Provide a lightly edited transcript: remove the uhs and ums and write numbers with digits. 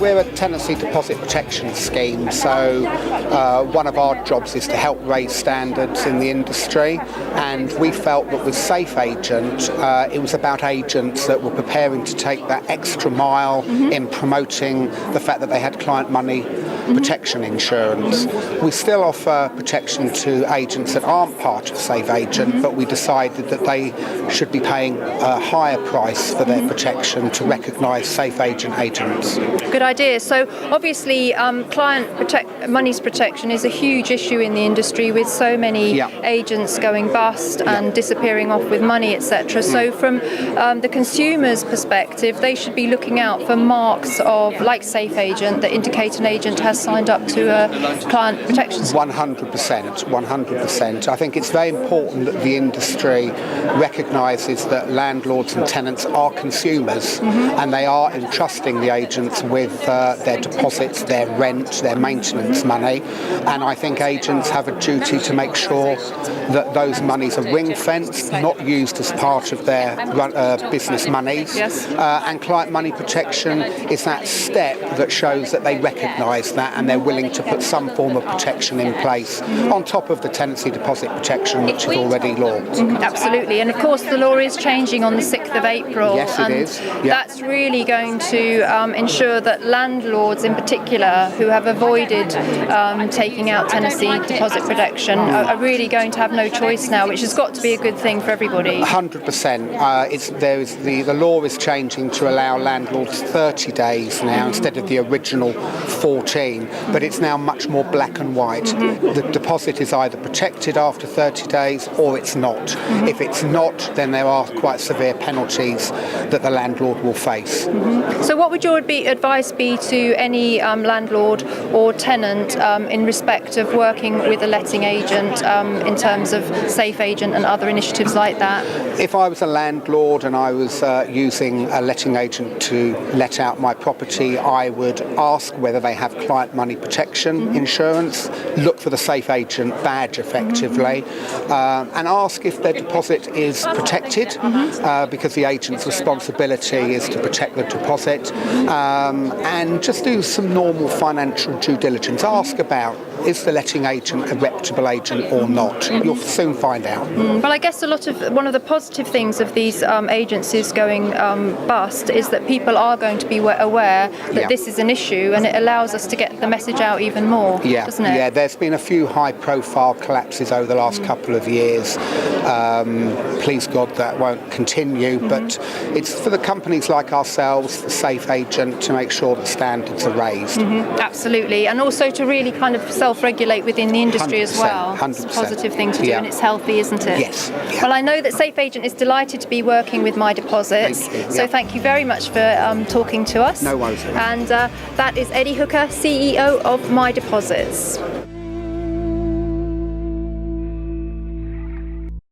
we're a tenancy deposit protection scheme, so one of our jobs is to help raise standards in the industry, and we felt that with SAFEagent, it was about agents that were preparing to take that extra mile in promoting the fact that they had client money protection insurance. We still offer protection to agents that aren't part of SAFEagent, but we decided that they should be paying a higher price for their protection to recognise SAFEagent agents. Good idea. So obviously money's protection is a huge issue in the industry, with so many agents going bust and disappearing off with money, etc. So from the consumer's perspective, they should be looking out for marks of, like SAFEagent, that indicate an agent has signed up to a client protection scheme. 100%. I think it's very important that the industry recognises that landlords and tenants are consumers, and they are entrusting the agents with their deposits, their rent, their maintenance money, and I think agents have a duty to make sure that those monies are ring-fenced, not used as part of their business monies. And client money protection is that step that shows that they recognise that and they're willing to put some form of protection in place on top of the tenancy deposit protection, which is already law. Absolutely, and of course the law is changing on the 6th of April. Yes, it is. That's really going to ensure that landlords in particular who have avoided taking out tenancy deposit protection are really going to have no choice now, which has got to be a good thing for everybody. 100%. The law is changing to allow landlords 30 days now instead of the original 14, but it's now much more black and white. The deposit is either protected after 30 days or it's not. If it's not, then there are quite severe penalties that the landlord will face. So what would your advice be to any landlord or tenant in respect of working with a letting agent in terms of SAFEagent and other initiatives like that? If I was a landlord and I was using a letting agent to let out my property, I would ask whether they have client money protection insurance, look for the SAFEagent badge effectively, and ask if their deposit is protected, because the agent's responsibility is to protect the deposit, and just do some normal financial due diligence. Ask about, is the letting agent a reputable agent or not? You'll soon find out. Well, I guess one of the positive things of these agencies going bust is that people are going to be aware that this is an issue, and it allows us to get the message out even more, doesn't it? Yeah, there's been a few high-profile collapses over the last couple of years. Please God that won't continue, but it's for the companies like ourselves, the SAFEagent, to make sure that standards are raised. Absolutely, and also to really kind of self-regulate within the industry as well. 100%. It's a positive thing to do, and it's healthy, isn't it? Yes. Well, I know that SAFEagent is delighted to be working with My Deposits, so thank you very much for talking to us. No worries. And that is Eddie Hooker, CEO of My Deposits.